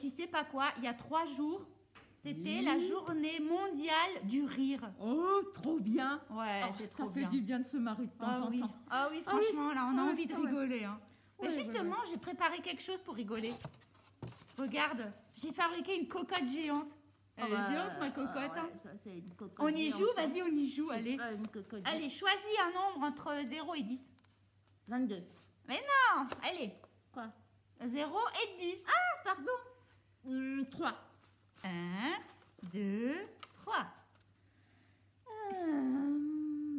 tu sais pas quoi, il y a 3 jours, c'était la journée mondiale du rire. Oh, trop bien. Ouais, c'est trop bien. Ça fait du bien de se marrer de temps en temps. Ah oui, franchement, là, on a envie de rigoler. Hein. Ouais, Mais justement, j'ai préparé quelque chose pour rigoler. Regarde, j'ai fabriqué une cocotte géante. Elle est géante, ma cocotte. Hein. Ça, c'est une cocotte On y géante, joue, hein. vas-y, on y joue, allez. Une cocotte Allez, choisis un nombre entre 0 et 10. 22. Mais non, allez. Quoi? 0 et 10. Ah, pardon. 3. 1, 2, 3.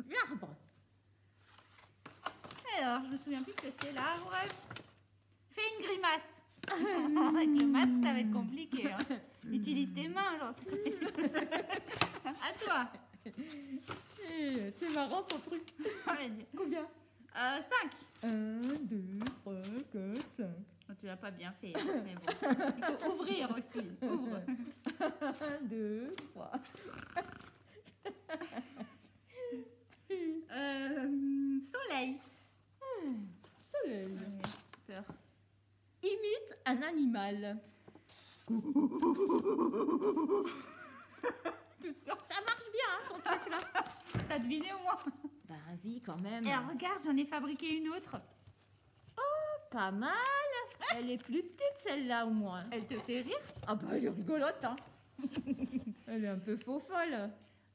L'arbre. Alors, je me souviens plus ce que c'est l'arbre. Fais une grimace. Avec le masque, ça va être compliqué. Hein. Utilise tes mains, genre. À toi. C'est marrant ton truc. Vas-y. Combien? 5. 1, 2, 3, 4, 5. Oh, tu l'as pas bien fait, hein, mais bon. Il faut ouvrir aussi. Ouvre. 1, 2, 3. Soleil. Soleil. Ouais, peur. Imite un animal. Ça marche bien, hein, ton truc là. T'as deviné au moins? Bah, vie quand même. Et regarde, j'en ai fabriqué une autre. Pas mal. Elle est plus petite celle-là au moins. Elle te fait rire? Ah bah elle est rigolote, hein. Elle est un peu faux folle.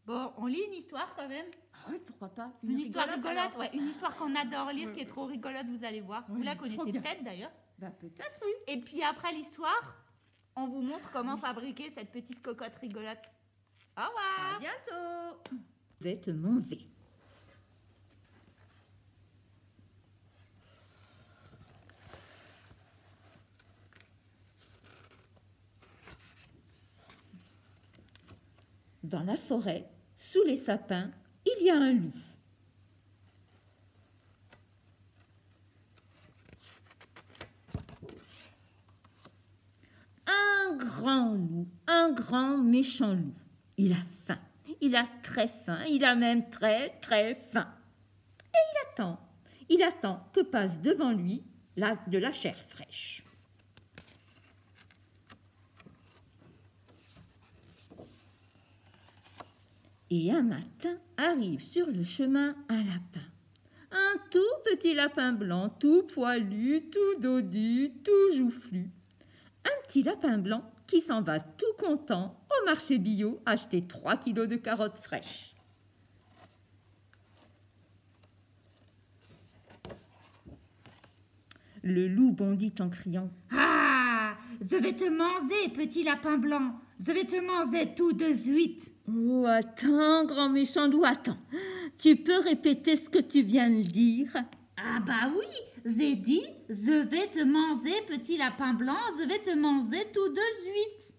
Bon, on lit une histoire quand même. Ah oui, pourquoi pas. Une histoire rigolote, alors. ouais. Une histoire qu'on adore lire, Ouais. qui est trop rigolote, vous allez voir. Oui, Vous la trop connaissez bien. peut-être d'ailleurs. Bah peut-être, oui. Et puis après l'histoire, on vous montre comment fabriquer cette petite cocotte rigolote. Au revoir. À bientôt. Vêtements V. Dans la forêt, sous les sapins, il y a un loup. Un grand loup, un grand méchant loup. Il a faim, il a très faim, il a même très très faim. Et il attend que passe devant lui de la chair fraîche. Et un matin arrive sur le chemin un lapin. Un tout petit lapin blanc, tout poilu, tout dodu, tout joufflu. Un petit lapin blanc qui s'en va tout content au marché bio acheter 3 kilos de carottes fraîches. Le loup bondit en criant « Ah, je vais te manger, petit lapin blanc. Je vais te manger tout de suite. Oh, attends, grand méchant loup, attends. Tu peux répéter ce que tu viens de dire? Ah bah oui, j'ai dit, je vais te manger, petit lapin blanc. Je vais te manger tout de suite.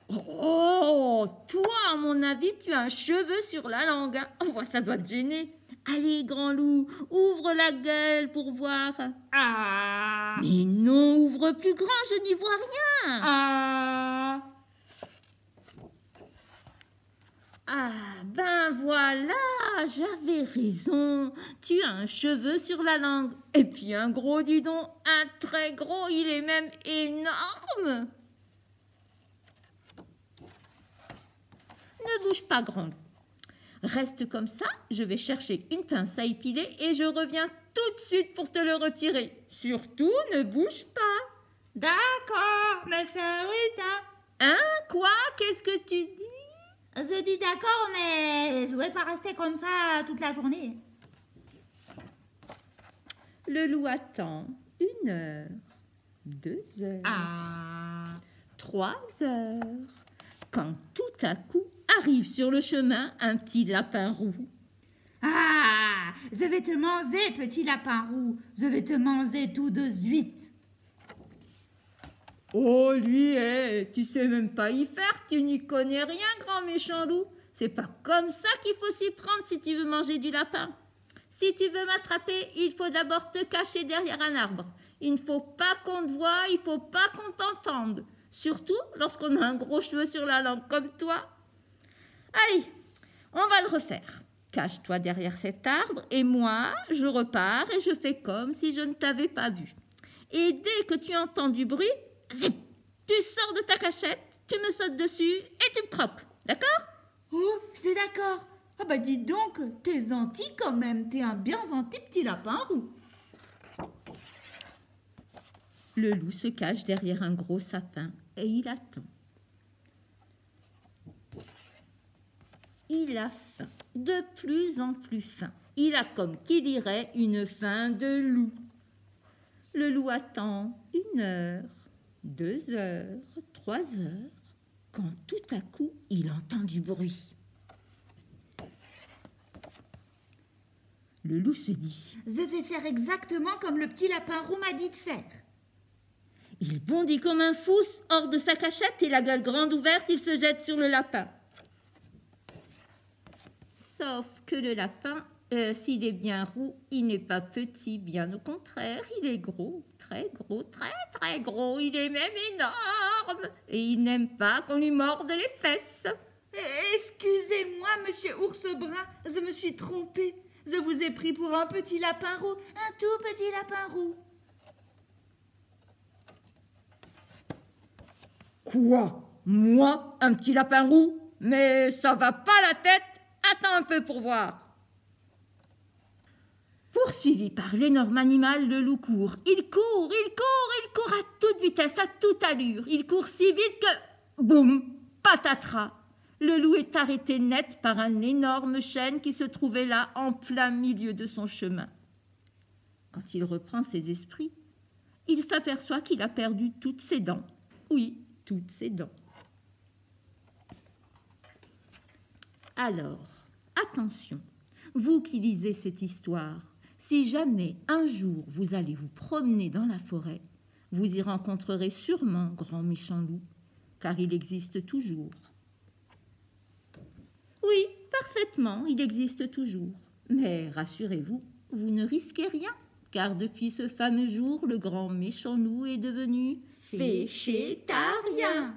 Oh, toi, à mon avis, tu as un cheveu sur la langue. Hein. Oh, ça doit te gêner. Allez, grand loup, ouvre la gueule pour voir. Ah, Mais non, ouvre plus grand, je n'y vois rien. ah. Ah, ben voilà, j'avais raison. Tu as un cheveu sur la langue. Et puis un gros, dis donc, un très gros, il est même énorme. Ne bouge pas, grand loup. Reste comme ça, je vais chercher une pince à épiler et je reviens tout de suite pour te le retirer. Surtout, ne bouge pas. D'accord, mais c'est vite, hein. Hein? Quoi? Qu'est-ce que tu dis? Je dis d'accord, mais je vais pas rester comme ça toute la journée. Le loup attend 1 heure, 2 heures, Ah. 3 heures, quand tout à coup arrive sur le chemin un petit lapin roux. Ah, je vais te manger, petit lapin roux. Je vais te manger tout de suite. Oh, lui, tu sais même pas y faire, tu n'y connais rien, grand méchant loup. C'est pas comme ça qu'il faut s'y prendre si tu veux manger du lapin. Si tu veux m'attraper, il faut d'abord te cacher derrière un arbre. Il ne faut pas qu'on te voie, il faut pas qu'on t'entende. Surtout lorsqu'on a un gros cheveu sur la langue comme toi. Allez, on va le refaire. Cache-toi derrière cet arbre et moi, je repars et je fais comme si je ne t'avais pas vu. Et dès que tu entends du bruit, zip, tu sors de ta cachette, tu me sautes dessus et tu me croques. D'accord? Oh, c'est d'accord. Ah bah dis donc, t'es gentil quand même, t'es un bien gentil petit lapin roux. Le loup se cache derrière un gros sapin et il attend. Il a faim, de plus en plus faim. Il a, comme qui dirait, une faim de loup. Le loup attend 1 heure, 2 heures, 3 heures, quand tout à coup, il entend du bruit. Le loup se dit: Je vais faire exactement comme le petit lapin roux m'a dit de faire. Il bondit comme un fou hors de sa cachette et la gueule grande ouverte, il se jette sur le lapin. Sauf que le lapin, s'il est bien roux, il n'est pas petit, bien au contraire, il est gros, très très gros, il est même énorme et il n'aime pas qu'on lui morde les fesses. Excusez-moi, monsieur Ours Brun, je me suis trompée. Je vous ai pris pour un petit lapin roux, un tout petit lapin roux. Quoi? Moi, un petit lapin roux? Mais ça va pas la tête? Attends un peu pour voir. Poursuivi par l'énorme animal, le loup court. Il court à toute vitesse, à toute allure. Il court si vite que, boum, patatras. Le loup est arrêté net par un énorme chêne qui se trouvait là en plein milieu de son chemin. Quand il reprend ses esprits, il s'aperçoit qu'il a perdu toutes ses dents. Oui, toutes ses dents. Alors, attention, vous qui lisez cette histoire, si jamais un jour vous allez vous promener dans la forêt, vous y rencontrerez sûrement grand méchant loup, car il existe toujours. Oui, parfaitement, il existe toujours. Mais rassurez-vous, vous ne risquez rien, car depuis ce fameux jour, le grand méchant loup est devenu végétarien.